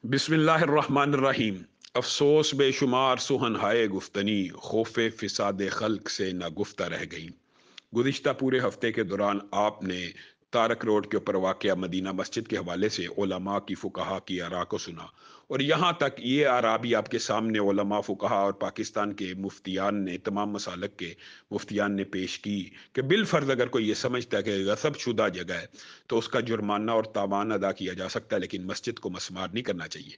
بسم اللہ الرحمن الرحیم۔ افسوس بے شمار سخن ہائے گفتنی، خوف فساد خلق سے نہ گفتہ رہ گئی۔ گزشتہ پورے ہفتے کے دوران آپ نے تارک روڈ کے اوپر واقع مدینہ مسجد کے حوالے سے علماء کی فقہا کی آراء کو سنا، اور یہاں تک یہ آراء بھی آپ کے سامنے علماء فقہا اور پاکستان کے مفتیان نے، تمام مسالک کے مفتیان نے پیش کی کہ بالفرض اگر کوئی یہ سمجھتا ہے کہ غصب شدہ جگہ ہے تو اس کا جرمانہ اور تاوان ادا کیا جا سکتا ہے، لیکن مسجد کو مسمار نہیں کرنا چاہیے۔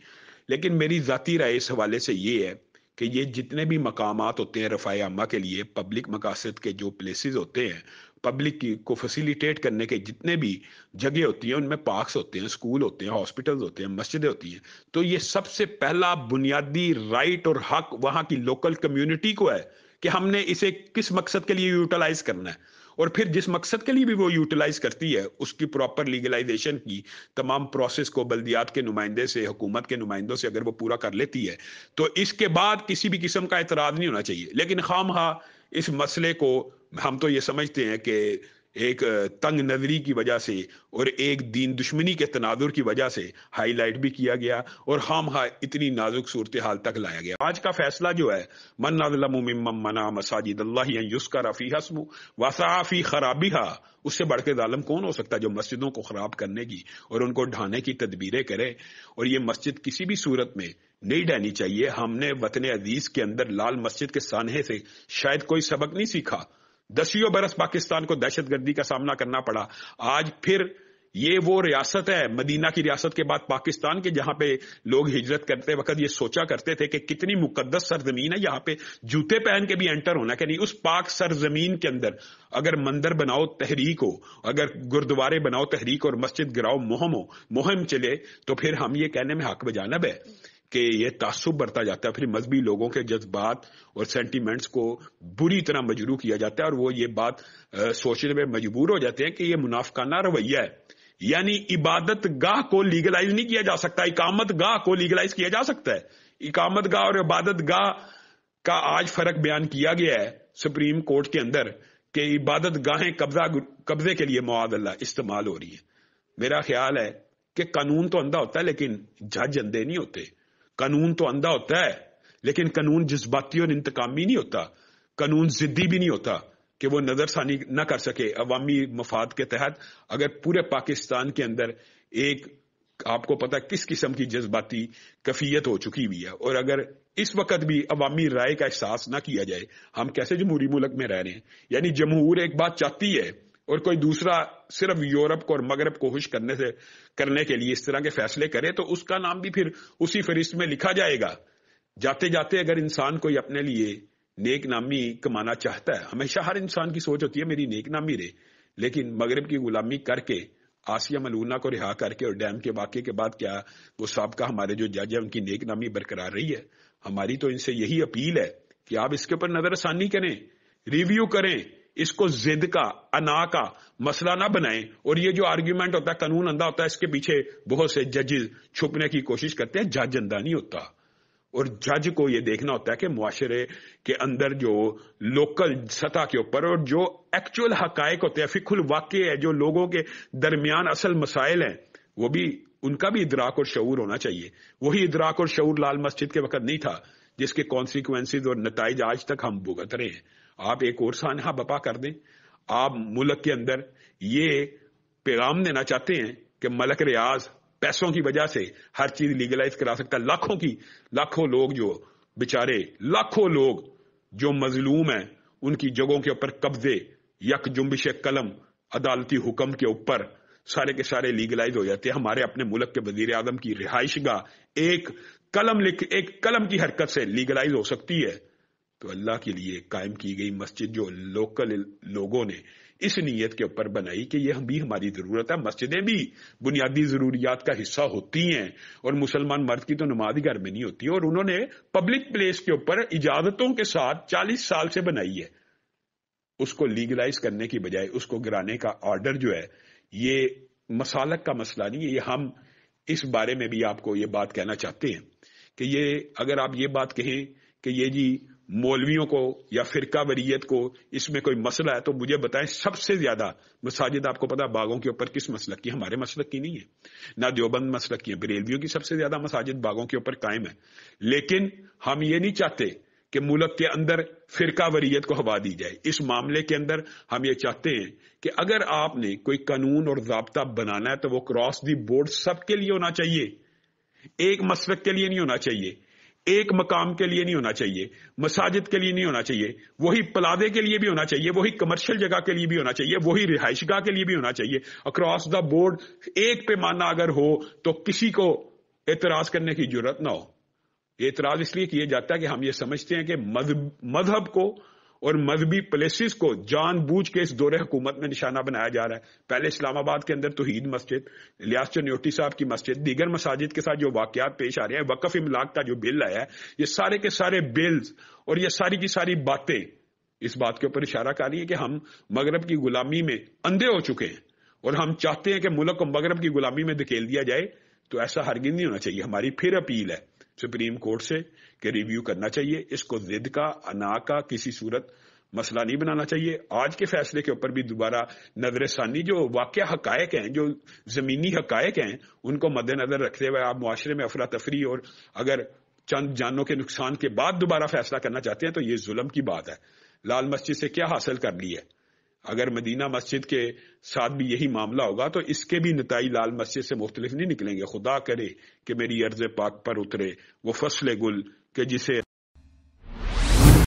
لیکن میری ذاتی رائے اس حوالے سے یہ ہے کہ یہ جتنے بھی مقامات ہوتے ہیں رفاع عامہ کے لیے، پبلک مقاصد کے جو پلیسز ہوتے ہیں، پبلک کو فیسیلیٹیٹ کرنے کے جتنے بھی جگہ ہوتی ہیں، ان میں پارکس ہوتے ہیں، اسکول ہوتے ہیں، ہاسپٹلز ہوتے ہیں، مسجدیں ہوتی ہیں، تو یہ سب سے پہلا بنیادی رائٹ اور حق وہاں کی لوکل کمیونٹی کو ہے کہ ہم نے اسے کس مقصد کے لیے یوٹیلائز کرنا ہے، اور پھر جس مقصد کے لیے بھی وہ یوٹیلائز کرتی ہے اس کی پراپر لیگلائزیشن کی تمام پروسیس کو بلدیات کے نمائندے سے، حکومت کے نمائندوں سے اگر وہ پورا کر لیتی ہے تو اس کے بعد کسی بھی قسم کا اعتراض نہیں ہونا چاہیے۔ لیکن خواہ مخواہ اس مسئلے کو ہم تو یہ سمجھتے ہیں کہ ایک تنگ نظری کی وجہ سے اور ایک دین دشمنی کے تناظر کی وجہ سے ہائی لائٹ بھی کیا گیا اور خام خواہ اتنی نازک صورتحال تک لایا گیا۔ آج کا فیصلہ جو ہے، من اظلم ممن منع مساجد اللہ ان یذکر فیہا اسمہ وسعی فی خرابہا، اس سے بڑھ کے ظالم کون ہو سکتا ہے جو مسجدوں کو خراب کرنے کی اور ان کو ڈھانے کی تدبیریں کرے؟ اور یہ مسجد کسی بھی صورت میں نہیں ڈھانی چاہیے۔ ہم نے وطن عزیز کے اندر لال مسجد کے سانحے سے شاید کوئی سبق نہیں سیکھا۔ دسیوں برس پاکستان کو دہشت گردی کا سامنا کرنا پڑا، آج پھر یہ وہ ریاست ہے مدینہ کی ریاست کے بعد پاکستان کے جہاں پہ لوگ ہجرت کرتے وقت یہ سوچا کرتے تھے کہ کتنی مقدس سرزمین ہے، یہاں پہ جوتے پہن کے بھی انٹر ہونا کہ نہیں۔ اس پاک سرزمین کے اندر اگر مندر بناؤ تحریک ہو، اگر گردوارے بناؤ تحریک اور مسجد گراؤ مہم چلے، تو پھر ہم یہ کہنے میں حق بجانب ہے کہ یہ تعصب برتا جاتا ہے، پھر مذہبی لوگوں کے جذبات اور سینٹیمنٹس کو بری طرح مجروح کیا جاتا ہے، اور وہ یہ بات سوچنے میں مجبور ہو جاتے ہیں کہ یہ منافقانہ رویہ ہے۔ یعنی عبادت گاہ کو لیگلائز نہیں کیا جا سکتا، اقامت گاہ کو لیگلائز کیا جا سکتا ہے۔ اقامت گاہ اور عبادت گاہ کا آج فرق بیان کیا گیا ہے سپریم کورٹ کے اندر کہ عبادت گاہیں قبضے کے لیے معاذ اللہ استعمال ہو رہی ہیں۔ میرا خیال ہے کہ قانون تو اندھا ہوتا ہے لیکن جج اندھے نہیں ہوتے۔ قانون تو اندھا ہوتا ہے لیکن قانون جذباتی اور انتقامی نہیں ہوتا، قانون ضدی بھی نہیں ہوتا کہ وہ نظر ثانی نہ کر سکے عوامی مفاد کے تحت۔ اگر پورے پاکستان کے اندر ایک آپ کو پتا کس قسم کی جذباتی کیفیت ہو چکی ہوئی ہے، اور اگر اس وقت بھی عوامی رائے کا احساس نہ کیا جائے، ہم کیسے جمہوری ملک میں رہ رہے ہیں؟ یعنی جمہور ایک بات چاہتی ہے اور کوئی دوسرا صرف یورپ کو اور مغرب کو خوش کرنے کے لیے اس طرح کے فیصلے کرے تو اس کا نام بھی پھر اسی فہرست میں لکھا جائے گا۔ جاتے جاتے اگر انسان کوئی اپنے لیے نیک نامی کمانا چاہتا ہے، ہمیشہ ہر انسان کی سوچ ہوتی ہے میری نیک نامی رہے، لیکن مغرب کی غلامی کر کے آسیہ ملونہ کو رہا کر کے اور ڈیم کے واقعے کے بعد کیا وہ سابقہ ہمارے جو جج ہیں ان کی نیک نامی برقرار رہی ہے؟ ہماری تو ان سے یہی اپیل ہے کہ آپ اس کے اوپر نظر ثانی کریں، ریویو کریں، اس کو ضد کا انا کا مسئلہ نہ بنائیں۔ اور یہ جو آرگیومنٹ ہوتا ہے قانون اندھا ہوتا ہے، اس کے پیچھے بہت سے ججز چھپنے کی کوشش کرتے ہیں۔ جج اندھا نہیں ہوتا، اور جج کو یہ دیکھنا ہوتا ہے کہ معاشرے کے اندر جو لوکل سطح کے اوپر اور جو ایکچوئل حقائق ہوتے ہیں، فقہ الواقع ہے، جو لوگوں کے درمیان اصل مسائل ہیں، وہ بھی ان کا بھی ادراک اور شعور ہونا چاہیے۔ وہی ادراک اور شعور لال مسجد کے وقت نہیں تھا جس کے کانسیکوینسز اور نتائج آج تک ہم بھگت رہے ہیں۔ آپ ایک اور سانحہ بپا کر دیں، آپ ملک کے اندر یہ پیغام دینا چاہتے ہیں کہ ملک ریاض پیسوں کی وجہ سے ہر چیز لیگلائز کرا سکتا ہے۔ لاکھوں لوگ جو بچارے، لاکھوں لوگ جو مظلوم ہیں، ان کی جگہوں کے اوپر قبضے یک جنبش قلم عدالتی حکم کے اوپر سارے کے سارے لیگلائز ہو جاتے ہیں۔ ہمارے اپنے ملک کے وزیر اعظم کی رہائش گاہ ایک قلم کی حرکت سے لیگلائز ہو سکتی ہے، تو اللہ کے لیے قائم کی گئی مسجد جو لوکل لوگوں نے اس نیت کے اوپر بنائی کہ یہ بھی ہماری ضرورت ہے، مسجدیں بھی بنیادی ضروریات کا حصہ ہوتی ہیں، اور مسلمان مرد کی تو نماز ہی گھر میں نہیں ہوتی، اور انہوں نے پبلک پلیس کے اوپر اجازتوں کے ساتھ 40 سال سے بنائی ہے۔ اس کو لیگلائز کرنے کی بجائے اس کو گرانے کا آرڈر جو ہے، یہ مسالک کا مسئلہ نہیں ہے۔ یہ ہم اس بارے میں بھی آپ کو یہ بات کہنا چاہتے ہیں کہ یہ اگر آپ یہ بات کہیں کہ یہ جی مولویوں کو یا فرقہ وریت کو اس میں کوئی مسئلہ ہے تو مجھے بتائیں سب سے زیادہ مساجد آپ کو پتا باغوں کے اوپر کس مسلک کی؟ ہمارے مسلک کی نہیں ہے، نہ دیوبند مسلک کی ہے، بریلویوں کی سب سے زیادہ مساجد باغوں کے اوپر قائم ہے۔ لیکن ہم یہ نہیں چاہتے کہ ملک کے اندر فرقہ وریت کو ہوا دی جائے۔ اس معاملے کے اندر ہم یہ چاہتے ہیں کہ اگر آپ نے کوئی قانون اور ضابطہ بنانا ہے تو وہ کراس دی بورڈ سب کے لیے ہونا چاہیے، ایک مسلک کے لیے نہیں ہونا چاہیے، ایک مقام کے لیے نہیں ہونا چاہیے، مساجد کے لیے نہیں ہونا چاہیے، وہی پلادے کے لیے بھی ہونا چاہیے، وہی کمرشل جگہ کے لیے بھی ہونا چاہیے، وہی رہائش گاہ کے لیے بھی ہونا چاہیے۔ اکراس دا بورڈ ایک پیمانہ اگر ہو تو کسی کو اعتراض کرنے کی جرت نہ ہو۔ اعتراض اس لیے کیا جاتا ہے کہ ہم یہ سمجھتے ہیں کہ مذہب کو اور مذہبی پلیسز کو جان بوجھ کے اس دور حکومت میں نشانہ بنایا جا رہا ہے۔ پہلے اسلام آباد کے اندر توحید مسجد، الیاس چنیوٹی صاحب کی مسجد، دیگر مساجد کے ساتھ جو واقعات پیش آ رہے ہیں، وقف املاک کا جو بل آیا ہے، یہ سارے کے سارے بلز اور یہ ساری کی ساری باتیں اس بات کے اوپر اشارہ کر رہی ہیں کہ ہم مغرب کی غلامی میں اندھے ہو چکے ہیں اور ہم چاہتے ہیں کہ ملک کو مغرب کی غلامی میں دھکیل دیا جائے۔ تو ایسا ہرگز نہیں ہونا چاہیے۔ ہماری پھر اپیل ہے سپریم کورٹ سے کہ ریویو کرنا چاہیے، اس کو ضد کا انا کا کسی صورت مسئلہ نہیں بنانا چاہیے۔ آج کے فیصلے کے اوپر بھی دوبارہ نظر ثانی، جو واقع حقائق ہیں، جو زمینی حقائق ہیں، ان کو مد نظر رکھتے ہوئے آپ معاشرے میں افراتفری اور اگر چند جانوں کے نقصان کے بعد دوبارہ فیصلہ کرنا چاہتے ہیں تو یہ ظلم کی بات ہے۔ لال مسجد سے کیا حاصل کر لی ہے؟ اگر مدینہ مسجد کے ساتھ بھی یہی معاملہ ہوگا تو اس کے بھی نتائج لال مسجد سے مختلف نہیں نکلیں گے۔ خدا کرے کہ میری عرض پاک پر اترے وہ فصل گل کہ جسے